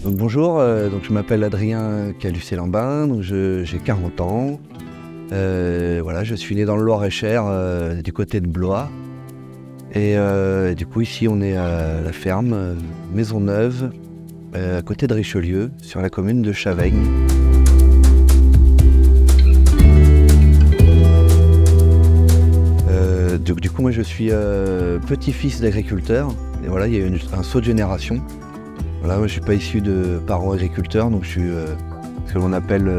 Donc bonjour, je m'appelle Adrien Calucé-Lambin, j'ai 40 ans. Je suis né dans le Loir-et-Cher, du côté de Blois. Et du coup ici on est à la ferme Maisonneuve, à côté de Richelieu, sur la commune de Chaveigne. Du coup moi je suis petit-fils d'agriculteur. Et voilà, il y a eu un saut de génération. Voilà, moi je suis pas issu de parents agriculteurs, donc je suis ce que l'on appelle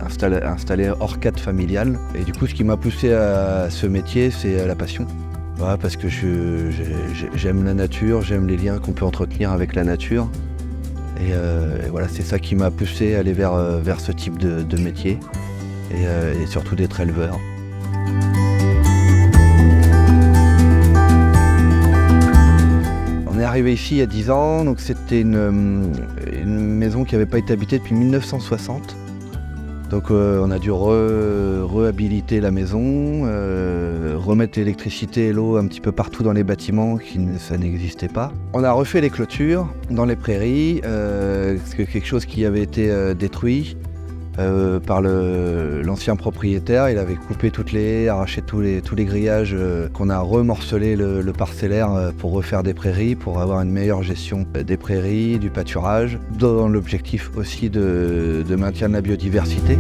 installé hors cadre familial. Et du coup, ce qui m'a poussé à ce métier, c'est la passion. Voilà, parce que j'aime la nature, j'aime les liens qu'on peut entretenir avec la nature. Et voilà, c'est ça qui m'a poussé à aller vers ce type de métier et surtout d'être éleveur. On est arrivé ici il y a 10 ans, donc c'était une maison qui n'avait pas été habitée depuis 1960. Donc on a dû réhabiliter la maison, remettre l'électricité et l'eau un petit peu partout dans les bâtiments, ça n'existait pas. On a refait les clôtures dans les prairies, c'est quelque chose qui avait été détruit par l'ancien propriétaire. Il avait coupé toutes les haies, arraché tous les grillages, qu'on a remorcelé le parcellaire pour refaire des prairies, pour avoir une meilleure gestion des prairies, du pâturage, dans l'objectif aussi de maintien de la biodiversité.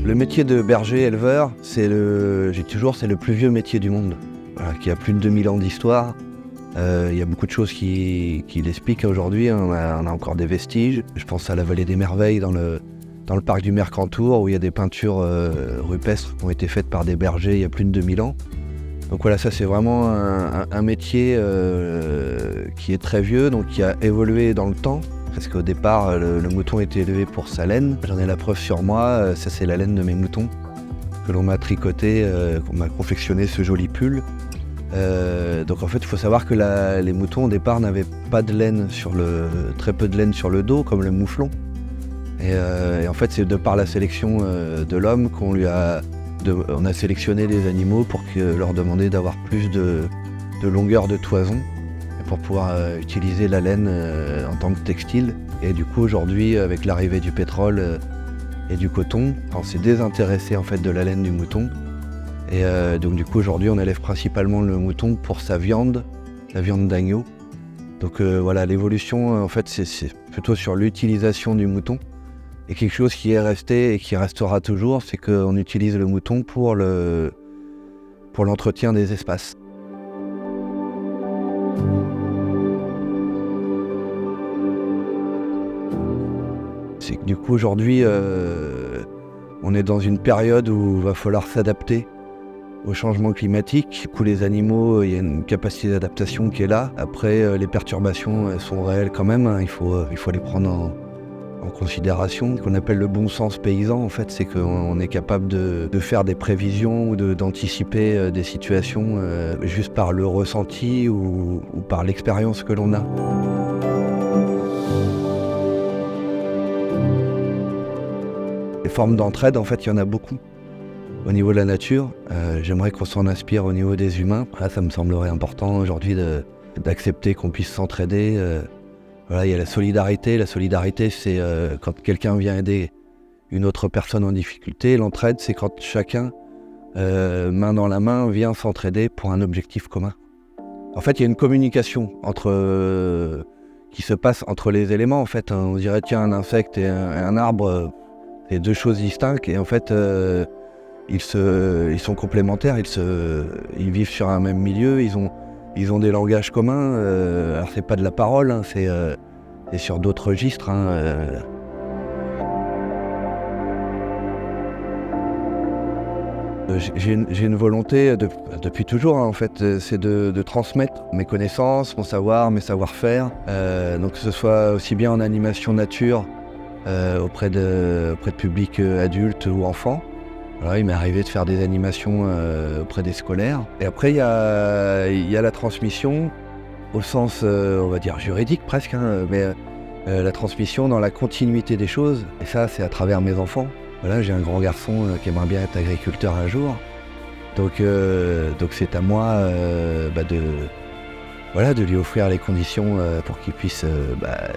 Le métier de berger éleveur, c'est le plus vieux métier du monde, voilà, qui a plus de 2000 ans d'histoire. Il y a beaucoup de choses qui l'expliquent aujourd'hui, on a encore des vestiges. Je pense à la vallée des Merveilles dans le parc du Mercantour, où il y a des peintures rupestres qui ont été faites par des bergers il y a plus de 2000 ans. Donc voilà, ça c'est vraiment un métier qui est très vieux, donc qui a évolué dans le temps. Parce qu'au départ, le mouton était élevé pour sa laine. J'en ai la preuve sur moi, ça c'est la laine de mes moutons que l'on m'a tricoté, qu'on m'a confectionné ce joli pull. Donc en fait il faut savoir que les moutons au départ n'avaient pas de laine très peu de laine sur le dos comme le mouflon. Et en fait c'est de par la sélection de l'homme on a sélectionné les animaux pour leur demander d'avoir plus de longueur de toison et pour pouvoir utiliser la laine en tant que textile. Et du coup aujourd'hui avec l'arrivée du pétrole et du coton, on s'est désintéressé en fait de la laine du mouton. Et donc du coup aujourd'hui on élève principalement le mouton pour sa viande, la viande d'agneau. Donc voilà, l'évolution en fait c'est plutôt sur l'utilisation du mouton. Et quelque chose qui est resté et qui restera toujours, c'est qu'on utilise le mouton pour l'entretien des espaces. C'est que du coup aujourd'hui on est dans une période où il va falloir s'adapter au changement climatique. Du coup, les animaux, il y a une capacité d'adaptation qui est là. Après, les perturbations elles sont réelles quand même, hein. Il faut les prendre en considération. Ce qu'on appelle le bon sens paysan, en fait, c'est qu'on est capable de faire des prévisions ou d'anticiper des situations juste par le ressenti ou par l'expérience que l'on a. Les formes d'entraide, en fait, il y en a beaucoup. Au niveau de la nature, j'aimerais qu'on s'en inspire au niveau des humains. Là, ça me semblerait important aujourd'hui d'accepter qu'on puisse s'entraider. Voilà, il y a la solidarité. La solidarité, c'est quand quelqu'un vient aider une autre personne en difficulté. L'entraide, c'est quand chacun, main dans la main, vient s'entraider pour un objectif commun. En fait, il y a une communication qui se passe entre les éléments. En fait, on dirait, tiens, un insecte et un arbre, c'est deux choses distinctes. Et en fait, ils sont complémentaires, ils vivent sur un même milieu, ils ont des langages communs. Alors c'est pas de la parole, hein, c'est sur d'autres registres. J'ai une volonté depuis toujours, hein, en fait, c'est de transmettre mes connaissances, mon savoir, mes savoir-faire. Donc que ce soit aussi bien en animation nature auprès de publics adultes ou enfants. Voilà, il m'est arrivé de faire des animations auprès des scolaires. Et après, il y a la transmission au sens, on va dire, juridique presque, hein, mais la transmission dans la continuité des choses. Et ça, c'est à travers mes enfants. Voilà, j'ai un grand garçon qui aimerait bien être agriculteur un jour. Donc c'est à moi voilà, de lui offrir les conditions pour qu'il puisse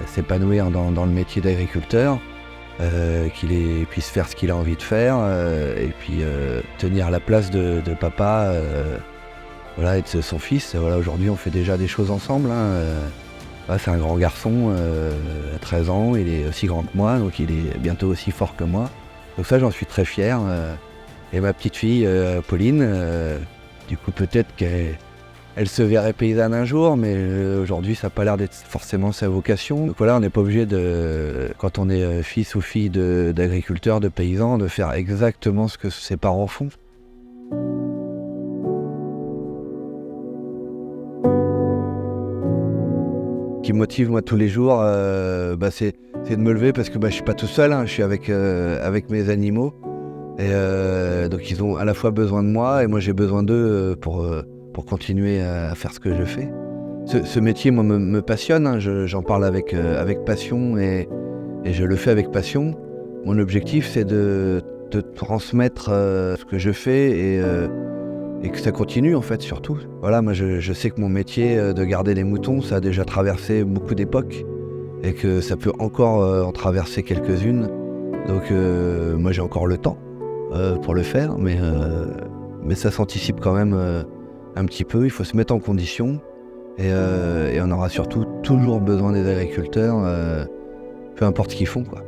s'épanouir dans le métier d'agriculteur, puisse faire ce qu'il a envie de faire, et puis tenir la place de papa, voilà, et de son fils. Voilà, aujourd'hui, on fait déjà des choses ensemble, hein. Voilà, c'est un grand garçon, à 13 ans, il est aussi grand que moi, donc il est bientôt aussi fort que moi. Donc ça, j'en suis très fier. Et ma petite fille, Pauline, du coup, peut-être qu'elle se verrait paysanne un jour, mais aujourd'hui, ça n'a pas l'air d'être forcément sa vocation. Donc voilà, on n'est pas obligé quand on est fils ou fille d'agriculteurs, de paysans, de faire exactement ce que ses parents font. Ce qui me motive moi tous les jours, c'est de me lever parce que je suis pas tout seul, hein, je suis avec mes animaux. Et donc ils ont à la fois besoin de moi et moi j'ai besoin d'eux pour continuer à faire ce que je fais. Ce métier moi me passionne, hein, j'en parle avec passion et je le fais avec passion. Mon objectif c'est de transmettre ce que je fais et que ça continue en fait surtout. Voilà, moi je sais que mon métier de garder les moutons, ça a déjà traversé beaucoup d'époques et que ça peut encore en traverser quelques-unes. Donc moi j'ai encore le temps pour le faire, mais ça s'anticipe quand même un petit peu. Il faut se mettre en condition et on aura surtout toujours besoin des agriculteurs, peu importe ce qu'ils font, quoi.